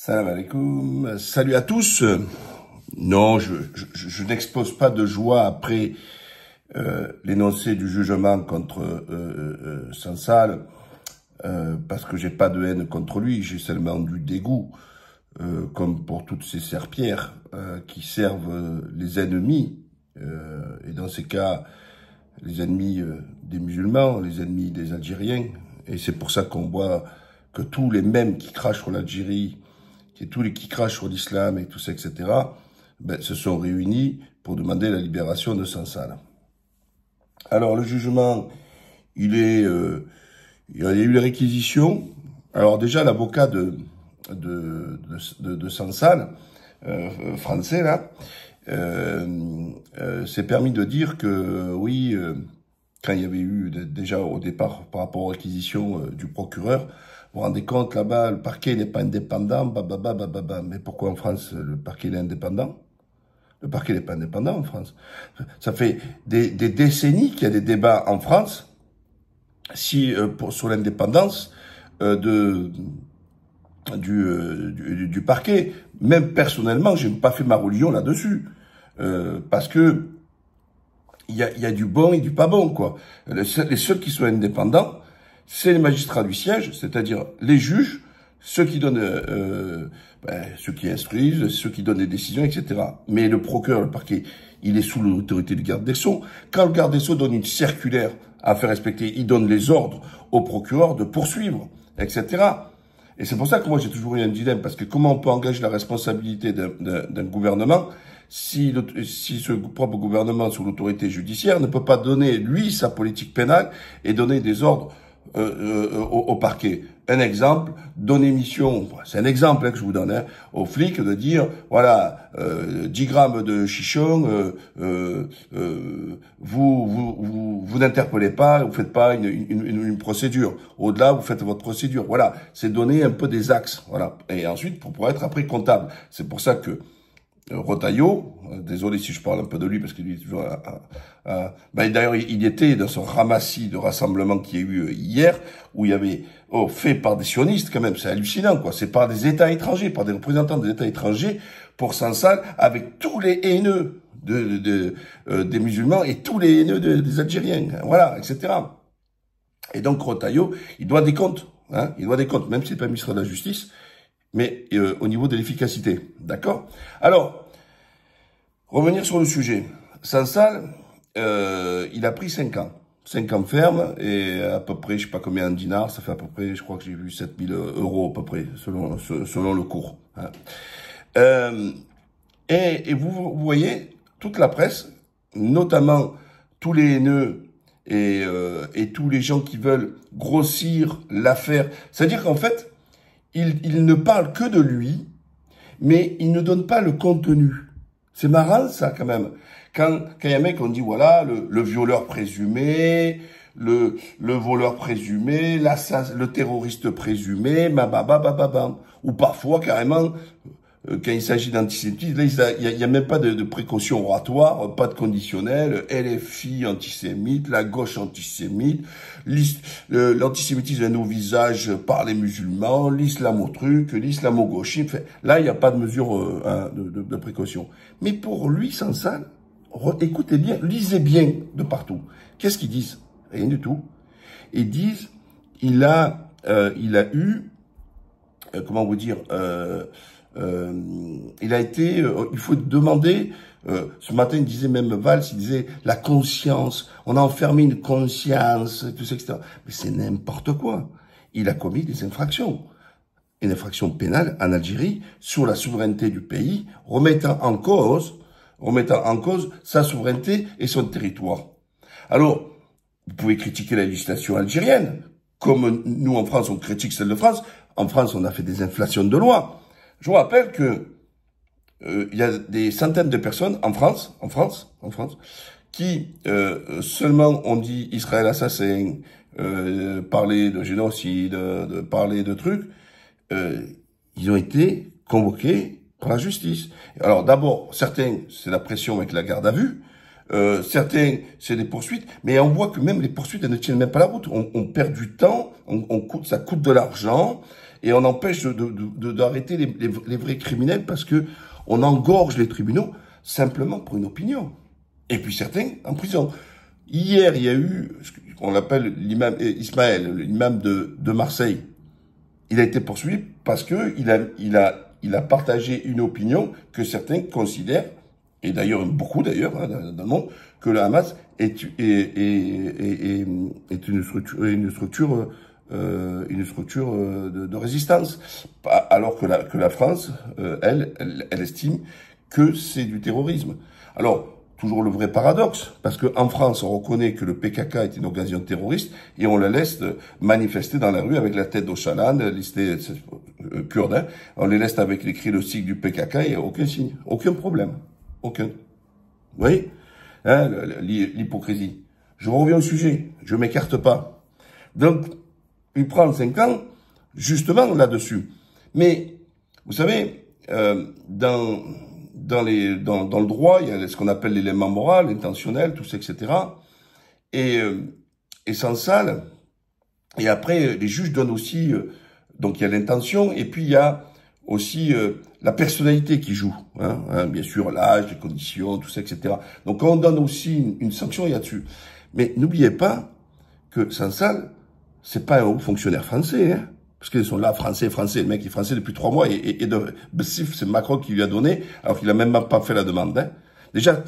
Salam alaikum, salut à tous. Non, je n'expose pas de joie après l'énoncé du jugement contre Sansal, parce que j'ai pas de haine contre lui, j'ai seulement du dégoût, comme pour toutes ces serpillères qui servent les ennemis, et dans ces cas, les ennemis des musulmans, les ennemis des Algériens, et c'est pour ça qu'on voit que tous les mêmes qui crachent sur l'Algérie, et tous les qui crachent sur l'islam et tout ça, etc., se sont réunis pour demander la libération de Sansal. Alors, le jugement, il y a eu les réquisitions. Alors, déjà, l'avocat de Sansal, français, là, s'est permis de dire que, oui, quand il y avait eu, déjà au départ, par rapport aux réquisitions du procureur, vous vous rendez compte, là-bas, le parquet n'est pas indépendant, Mais pourquoi en France, le parquet est indépendant? Le parquet n'est pas indépendant en France. Ça fait des décennies qu'il y a des débats en France sur l'indépendance du parquet. Même personnellement, j'ai pas fait ma religion là-dessus. Parce que il y a du bon et du pas bon, quoi. Les seuls qui sont indépendants, c'est les magistrats du siège, c'est-à-dire les juges, ceux qui donnent, ceux qui instruisent, ceux qui donnent les décisions, etc. Mais le procureur, le parquet, il est sous l'autorité du garde des Sceaux. Quand le garde des Sceaux donne une circulaire à faire respecter, il donne les ordres au procureur de poursuivre, etc. Et c'est pour ça que moi j'ai toujours eu un dilemme, parce que comment on peut engager la responsabilité d'un gouvernement si ce propre gouvernement sous l'autorité judiciaire ne peut pas donner, lui, sa politique pénale et donner des ordres au parquet. Un exemple, donner mission, c'est un exemple que je vous donne, aux flics de dire, voilà, 10 grammes de chichon, vous n'interpellez pas, vous faites pas une procédure. Au-delà, vous faites votre procédure. Voilà, c'est donner un peu des axes, voilà. Et ensuite, pour être après comptable. C'est pour ça que Retailleau, désolé si je parle un peu de lui parce qu'il est toujours d'ailleurs il était dans ce ramassis de rassemblement qu'il y a eu hier où il y avait fait par des sionistes quand même, c'est hallucinant quoi, c'est par des États étrangers, par des représentants des États étrangers pour Sansal avec tous les haineux des musulmans et tous les haineux des Algériens, voilà, etc. Et donc Retailleau, il doit des comptes, il doit des comptes, même s'il n'est pas ministre de la Justice, mais au niveau de l'efficacité, d'accord? Alors, revenir sur le sujet. Sansal, il a pris 5 ans. 5 ans ferme, et à peu près, je sais pas combien en dinars, ça fait à peu près, je crois que j'ai vu 7000 euros à peu près, selon le cours. Et vous voyez, toute la presse, notamment tous les haineux et tous les gens qui veulent grossir l'affaire, c'est-à-dire qu'en fait, il ne parle que de lui, mais il ne donne pas le contenu. C'est marrant, ça, quand même. Quand il y a un mec, on dit, voilà, le violeur présumé, le voleur présumé, le terroriste présumé, ou parfois, carrément, quand il s'agit d'antisémitisme, là, il y a même pas de précaution oratoire, pas de conditionnel, LFI antisémite, la gauche antisémite, l'antisémitisme est au visage par les musulmans, l'islamo-truc, l'islamo-gauchisme. Là, il n'y a pas de mesure de précaution. Mais pour lui, Sansal, écoutez bien, lisez bien de partout. Qu'est-ce qu'ils disent? Rien du tout. Ils disent, il a eu, comment vous dire, il a été, il faut demander, ce matin il disait même Valls, il disait la conscience, on a enfermé une conscience, tout ça, etc. Mais c'est n'importe quoi. Il a commis des infractions. Une infraction pénale en Algérie sur la souveraineté du pays, remettant en cause sa souveraineté et son territoire. Alors, vous pouvez critiquer la législation algérienne, comme nous en France on critique celle de France. En France on a fait des inflations de lois. Je vous rappelle que il y a des centaines de personnes en France, qui seulement ont dit Israël assassin, parler de génocide, parler de trucs. Ils ont été convoqués par la justice. Alors d'abord, certains, c'est la pression avec la garde à vue. Certains, c'est des poursuites, mais on voit que même les poursuites, elles ne tiennent même pas la route. On perd du temps, ça coûte de l'argent. et on empêche d'arrêter les vrais criminels parce que on engorge les tribunaux simplement pour une opinion. Et puis certains en prison. Hier, il y a eu, on l'appelle l'imam Ismaël, l'imam de Marseille. Il a été poursuivi parce que il a partagé une opinion que certains considèrent, et d'ailleurs beaucoup d'ailleurs dans le monde, que le Hamas est une structure de résistance, alors que la France, elle estime que c'est du terrorisme. Alors, toujours le vrai paradoxe, parce qu'en France, on reconnaît que le PKK est une organisation terroriste et on la laisse manifester dans la rue avec la tête d'Ocalan, listé kurde, hein. On les laisse avec les cris de sigle du PKK et il n'y a aucun signe, aucun problème, aucun. Vous voyez, hein, l'hypocrisie. Je reviens au sujet, je m'écarte pas. Donc, il prend 5 ans, justement là-dessus. Mais, vous savez, dans le droit, il y a ce qu'on appelle l'élément moral, intentionnel, tout ça, etc. Et Sansal, et après, les juges donnent aussi, donc il y a l'intention, et puis il y a aussi la personnalité qui joue, hein, bien sûr, l'âge, les conditions, tout ça, etc. Donc on donne aussi une sanction là-dessus. Mais n'oubliez pas que Sansal, c'est pas un haut fonctionnaire français, hein. Parce qu'ils sont là, français. Le mec est français depuis 3 mois et de Bessif, c'est Macron qui lui a donné, alors qu'il a même pas fait la demande, hein. Déjà,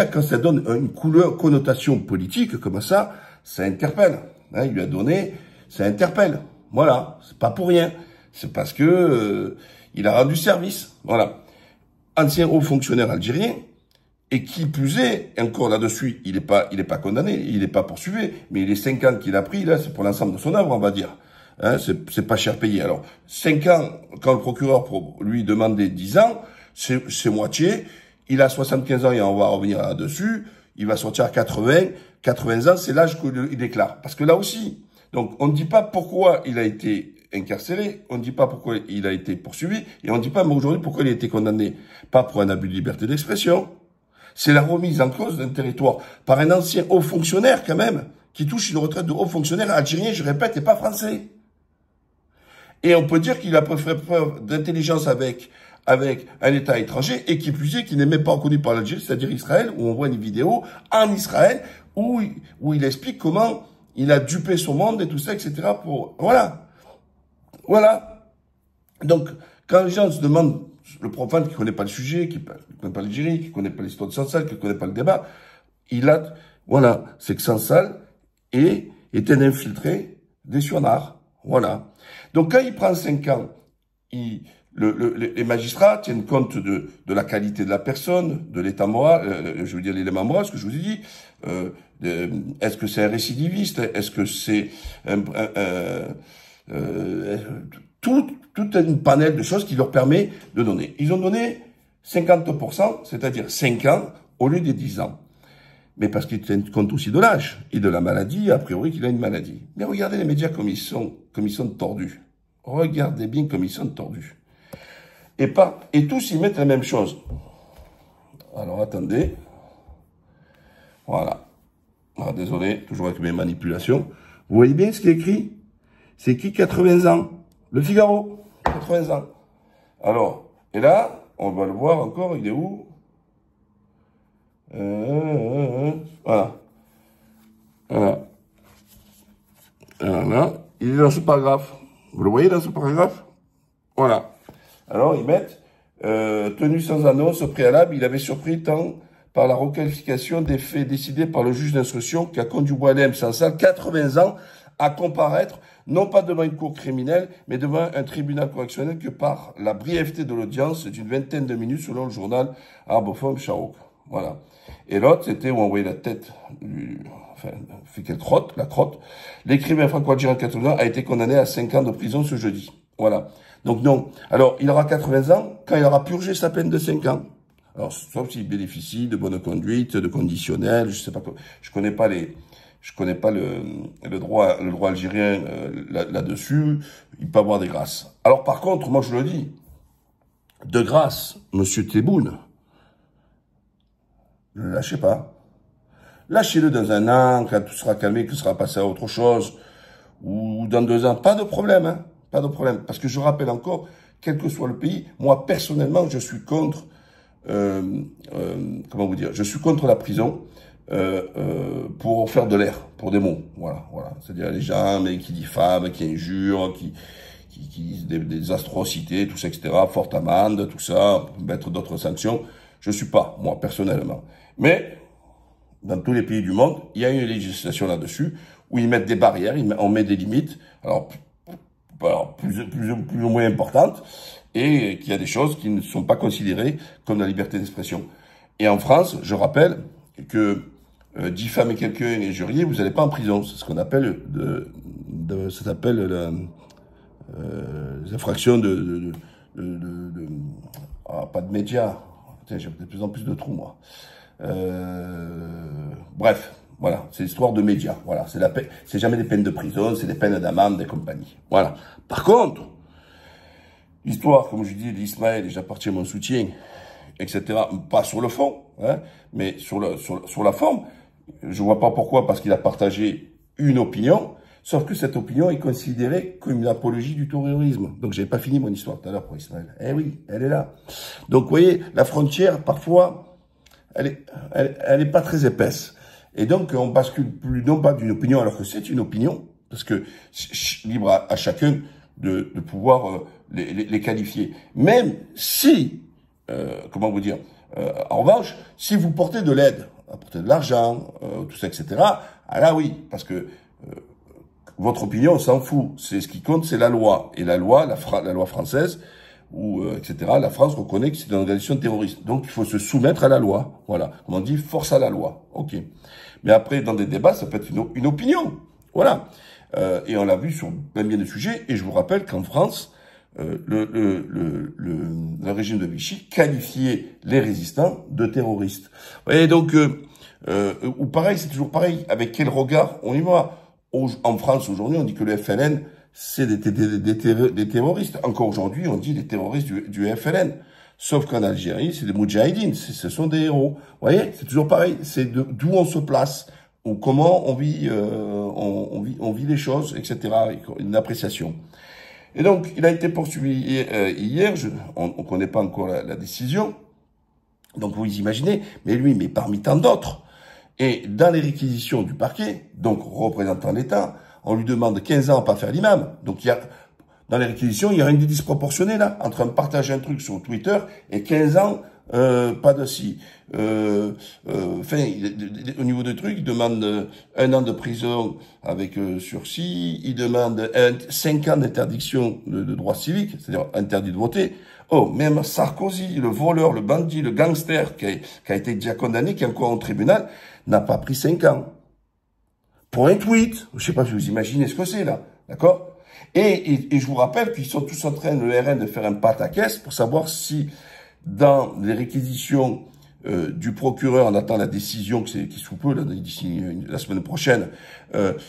quand ça donne une connotation politique comme ça interpelle, hein. Il lui a donné, ça interpelle. Voilà. C'est pas pour rien. C'est parce que, il a rendu service. Voilà. Ancien haut fonctionnaire algérien. Et qui plus est, encore là-dessus, il est pas condamné, il est pas poursuivi, mais les 5 ans qu'il a pris, là, c'est pour l'ensemble de son œuvre, on va dire. Hein, c'est pas cher payé. Alors, 5 ans, quand le procureur pour lui demandait 10 ans, c'est moitié. Il a 75 ans et on va revenir là-dessus. Il va sortir à 80 ans, c'est l'âge qu'il déclare. Parce que là aussi, donc, on ne dit pas pourquoi il a été incarcéré, on ne dit pas pourquoi il a été poursuivi, et on ne dit pas, mais aujourd'hui, pourquoi il a été condamné. Pas pour un abus de liberté d'expression. C'est la remise en cause d'un territoire par un ancien haut fonctionnaire, quand même, qui touche une retraite de haut fonctionnaire algérien, je répète, et pas français. Et on peut dire qu'il a fait preuve d'intelligence avec un État étranger, et qui plus est, qui n'est même pas reconnu par l'Algérie, c'est-à-dire Israël, où on voit une vidéo en Israël, où il explique comment il a dupé son monde et tout ça, etc. Voilà. Donc, quand les gens se demandent, le profane qui connaît pas le sujet, qui connaît pas l'Algérie, qui connaît pas l'histoire de Sansal, qui connaît pas le débat, c'est que Sansal est un infiltré des Sionards. Voilà. Donc, quand il prend 5 ans, les magistrats tiennent compte de la qualité de la personne, de l'état moral, je veux dire l'élément moral, ce que je vous ai dit. Est-ce que c'est un récidiviste? Est-ce que c'est tout un panel de choses qui leur permet de donner. Ils ont donné 50%, c'est-à-dire 5 ans au lieu des 10 ans. Mais parce qu'ils tiennent compte aussi de l'âge et de la maladie, a priori qu'il a une maladie. Mais regardez les médias comme ils sont tordus. Regardez bien comme ils sont tordus. Et tous ils mettent la même chose. Alors attendez. Voilà. Ah, désolé, toujours avec mes manipulations. Vous voyez bien ce qui est écrit? C'est écrit 80 ans. Le Figaro, 80 ans. Alors, et là, on va le voir encore, il est où? Voilà. Alors là, il est dans ce paragraphe. Vous le voyez dans ce paragraphe? Voilà. Alors, ils mettent, tenu sans annonce au préalable, il avait surpris tant par la requalification des faits décidés par le juge d'instruction qui a conduit Boualem Sansal, 80 ans, à comparaître, non pas devant une cour criminelle, mais devant un tribunal correctionnel que par la brièveté de l'audience d'une 20aine de minutes selon le journal Arbofom Chaouk. Voilà. Et l'autre, c'était où on voyait la tête fait quelle crotte, la crotte. L'écrivain franco-algérien de 80 ans a été condamné à 5 ans de prison ce jeudi. Voilà. Donc non. Alors, il aura 80 ans quand il aura purgé sa peine de 5 ans. Alors, sauf s'il bénéficie de bonne conduite, de conditionnel, je sais pas quoi. Je connais pas le droit algérien là-dessus. Il peut avoir des grâces. Alors, par contre, moi, je le dis, de grâce, monsieur Tebboune, ne le lâchez pas. Lâchez-le dans 1 an, quand tout sera calmé, qu'il sera passé à autre chose, ou dans 2 ans, pas de problème, hein. Pas de problème. Parce que je rappelle encore, quel que soit le pays, moi, personnellement, je suis contre, comment vous dire, je suis contre la prison pour faire de l'air, pour des mots. Voilà. C'est-à-dire les gens qui diffament, qui injurent, qui disent des atrocités, tout ça, etc., forte amende, tout ça, mettre d'autres sanctions. Je suis pas, moi, personnellement. Mais, dans tous les pays du monde, il y a une législation là-dessus, où ils mettent des barrières, on met des limites, alors plus ou moins importantes, et qu'il y a des choses qui ne sont pas considérées comme la liberté d'expression. Et en France, je rappelle que diffamer quelqu'un et injurier, vous n'allez pas en prison. C'est ce qu'on appelle ça s'appelle les infractions pas de médias. J'ai de plus en plus de trous, moi. Bref, voilà, c'est l'histoire de médias. Voilà, c'est jamais des peines de prison, c'est des peines d'amende et compagnie. Voilà. Par contre, l'histoire, comme je dis, d'Ismaël, et j'appartiens à mon soutien, etc., pas sur le fond, hein, mais sur la forme, je vois pas pourquoi, parce qu'il a partagé une opinion, sauf que cette opinion est considérée comme une apologie du terrorisme. Donc, j'avais pas fini mon histoire tout à l'heure pour Ismaël. Eh oui, elle est là. Donc, vous voyez, la frontière, parfois, elle est pas très épaisse. Et donc, on bascule plus, non pas d'une opinion, alors que c'est une opinion, parce que libre à chacun de pouvoir les qualifier. Même si, comment vous dire, en revanche, si vous portez de l'aide, apportez de l'argent, tout ça, etc., ah là oui, parce que votre opinion, on s'en fout. C'est ce qui compte, c'est la loi. Et la loi française, ou etc., la France reconnaît que c'est une organisation terroriste. Donc, il faut se soumettre à la loi. Voilà. Comme on dit, force à la loi. OK. Mais après, dans des débats, ça peut être une opinion. Voilà. Et on l'a vu sur bien de sujets. Et je vous rappelle qu'en France, le régime de Vichy qualifiait les résistants de terroristes. Vous voyez, donc, ou pareil, c'est toujours pareil. Avec quel regard on y va? En France, aujourd'hui, on dit que le FLN, c'est des terroristes. Encore aujourd'hui, on dit les terroristes du FLN. Sauf qu'en Algérie, c'est des moudjahidines. Ce sont des héros. Vous voyez, c'est toujours pareil. C'est d'où on se place, ou comment on vit les choses, etc. Une appréciation. Et donc, il a été poursuivi hier. On connaît pas encore la décision. Donc, vous imaginez. Mais lui, mais parmi tant d'autres. Et dans les réquisitions du parquet, donc représentant l'État, on lui demande 15 ans à pas faire l'imam. Donc, dans les réquisitions, il y a rien de disproportionné, là, entre partager un truc sur Twitter et 15 ans, pas de si. Enfin, au niveau des trucs, il demande 1 an de prison avec sursis, il demande 5 ans d'interdiction de droits civiques, c'est-à-dire interdit de voter. Oh, même Sarkozy, le voleur, le bandit, le gangster, qui a été déjà condamné, qui est encore en tribunal, n'a pas pris 5 ans. Pour un tweet. Je sais pas si vous imaginez ce que c'est, là. D'accord? Et je vous rappelle qu'ils sont tous en train, le RN, de faire un pataquès pour savoir si, dans les réquisitions du procureur, on attend la décision qui sous peu, d'ici la semaine prochaine,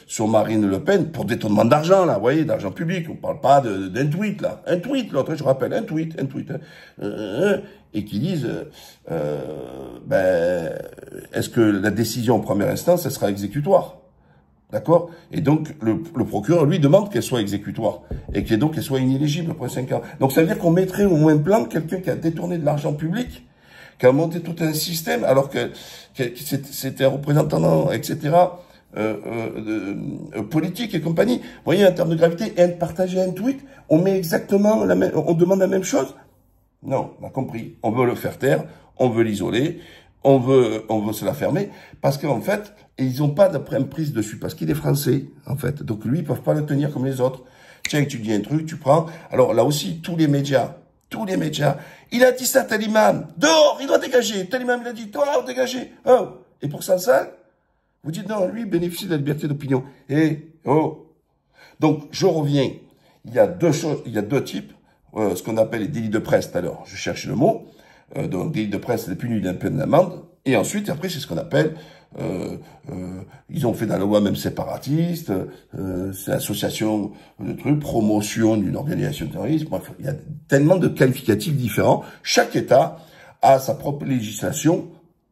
sur Marine Le Pen, pour détournement d'argent, là, vous voyez, d'argent public. On parle pas d'un tweet, là. Un tweet, l'autre, je rappelle, un tweet. Et qui disent, est-ce que la décision en première instance, elle sera exécutoire? D'accord? Et donc, le procureur, lui, demande qu'elle soit exécutoire. Et qu'elle soit inéligible après 5 ans. Donc, ça veut dire qu'on mettrait au moins plan quelqu'un qui a détourné de l'argent public, qui a monté tout un système, alors que c'était un représentant, etc., politique et compagnie. Vous voyez, en termes de gravité, partager un tweet, on met exactement on demande la même chose? Non, on a compris. On veut le faire taire, on veut l'isoler, on veut se la fermer, parce qu'en fait, ils n'ont pas de prise dessus, parce qu'il est français, en fait. Donc lui, ils peuvent pas le tenir comme les autres. Tiens, tu dis un truc, tu prends. Alors là aussi, tous les médias, il a dit ça, tel imam, dehors, il doit dégager. Tel imam, il a dit, dehors, dégager. Oh. Et pour ça, vous dites, non, lui, il bénéficie de la liberté d'opinion. Donc, je reviens. Il y a deux choses, il y a deux types, ce qu'on appelle les délits de presse, tout à l'heure. Je cherche le mot. Donc, délit de presse, c'est puni d'une peine d'amende. Et ensuite, après, c'est ce qu'on appelle, ils ont fait dans la loi même séparatiste, c'est association de trucs, promotion d'une organisation terroriste. Bref, il y a tellement de qualificatifs différents. Chaque État a sa propre législation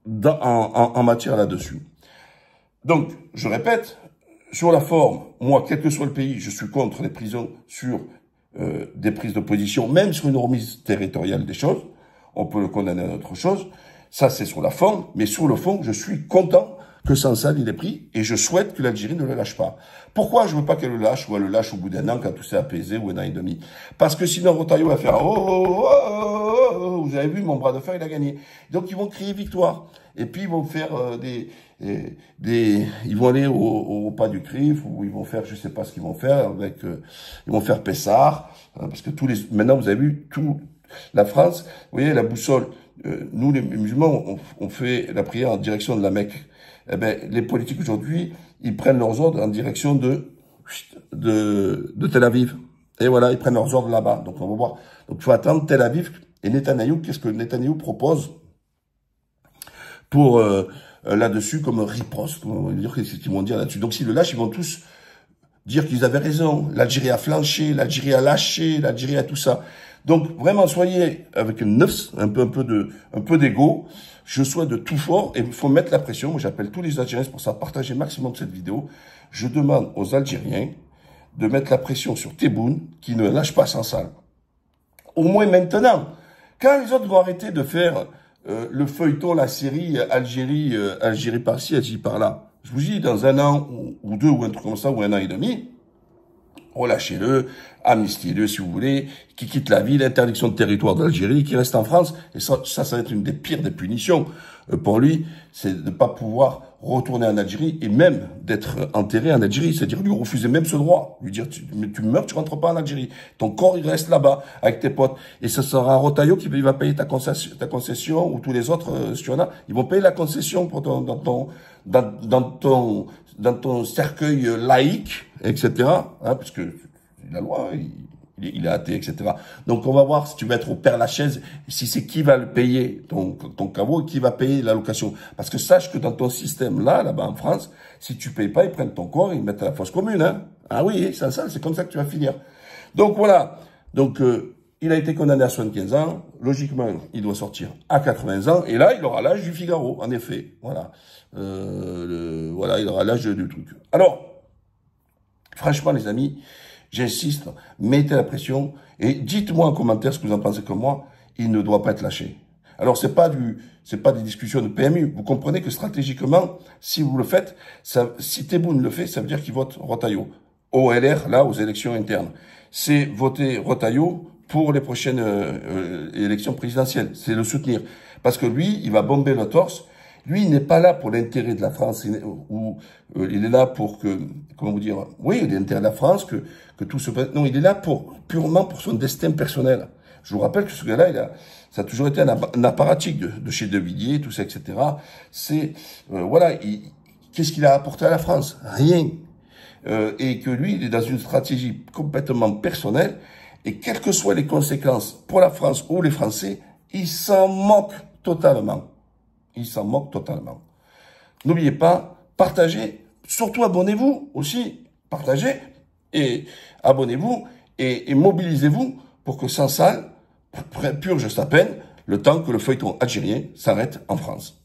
en matière là-dessus. Donc, je répète, sur la forme, moi, quel que soit le pays, je suis contre les prisons sur des prises de position, même sur une remise territoriale des choses. On peut le condamner à autre chose. Ça, c'est sur la forme. Mais sur le fond, je suis content que Sansal, il est pris, et je souhaite que l'Algérie ne le lâche pas. Pourquoi je veux pas qu'elle le lâche, ou elle le lâche au bout d'un an, quand tout s'est apaisé, ou un an et demi? Parce que sinon, Rotaillot va faire « Oh, vous avez vu, mon bras de fer, il a gagné ». Donc, ils vont crier victoire. Et puis, ils vont faire ils vont aller au pas du CRIF, ou ils vont faire, je sais pas ce qu'ils vont faire, avec, ils vont faire Pessard, parce que maintenant, vous avez vu, la France, vous voyez, la boussole, nous, les musulmans, on fait la prière en direction de la Mecque. Eh ben, les politiques aujourd'hui, ils prennent leurs ordres en direction de Tel Aviv. Et voilà, ils prennent leurs ordres là-bas. Donc, on va voir. Donc, il faut attendre Tel Aviv et Netanyahou. Qu'est-ce que Netanyahou propose pour là-dessus comme riposte, qu'est-ce qu'ils vont dire là-dessus. Donc, s'ils le lâchent, ils vont tous dire qu'ils avaient raison. L'Algérie a flanché, l'Algérie a lâché, l'Algérie a tout ça. Donc, vraiment, soyez avec une neuf, un peu d'ego. Je souhaite de tout fort et il faut mettre la pression. Moi, j'appelle tous les Algériens, c'est pour ça, partager maximum cette vidéo. Je demande aux Algériens de mettre la pression sur Tebboune, qui ne lâche pas Sansal. Au moins maintenant. Quand les autres vont arrêter de faire le feuilleton, la série Algérie par-ci, Algérie par-là. Je vous dis, dans un an ou deux, ou un truc comme ça, ou un an et demi, relâchez-le, amnistiez-le si vous voulez, qui quitte la ville, interdiction de territoire d'Algérie, qui reste en France. Et ça va être une des pires des punitions pour lui, c'est de ne pas pouvoir retourner en Algérie et même d'être enterré en Algérie. C'est-à-dire lui refuser même ce droit. Lui dire, tu meurs, tu rentres pas en Algérie. Ton corps, il reste là-bas avec tes potes. Et ce sera Rotaillot qui va payer ta concession ou tous les autres, si tu en as, ils vont payer la concession pour dans ton cercueil laïque, etc. Hein, parce que la loi, il est athée, etc. Donc, on va voir si tu vas être au Père-Lachaise, si c'est qui va le payer, ton caveau, et qui va payer l'allocation. Parce que sache que dans ton système, là-bas en France, si tu payes pas, ils prennent ton corps et ils mettent à la fosse commune, hein. Ah oui, c'est comme ça que tu vas finir. Donc, voilà. Donc, il a été condamné à 75 ans. Logiquement, il doit sortir à 80 ans. Et là, il aura l'âge du Figaro, en effet. Voilà. Voilà, il aura l'âge du truc. Alors, franchement, les amis, j'insiste, mettez la pression et dites-moi en commentaire ce que vous en pensez comme moi. Il ne doit pas être lâché. Alors, c'est pas des discussions de PMU. Vous comprenez que stratégiquement, si vous le faites, si Tebboune le fait, ça veut dire qu'il vote Rotaillot. OLR, là, aux élections internes. C'est voter Rotaillot pour les prochaines élections présidentielles. C'est le soutenir. Parce que lui, il va bomber le torse. Lui, il n'est pas là pour l'intérêt de la France, il est là pour que, comment vous dire, oui, il est l'intérêt de la France, que tout se passe. Non, il est là purement pour son destin personnel. Je vous rappelle que ce gars-là, ça a toujours été un apparatchik de chez De Villiers, tout ça, etc. C'est, voilà, qu'est-ce qu'il a apporté à la France? Rien. Et que lui, il est dans une stratégie complètement personnelle, et quelles que soient les conséquences pour la France ou les Français, il s'en moque totalement. Il s'en moque totalement. N'oubliez pas, partagez, surtout abonnez-vous aussi. Partagez et abonnez-vous et mobilisez-vous pour que Sansal purge sa peine le temps que le feuilleton algérien s'arrête en France.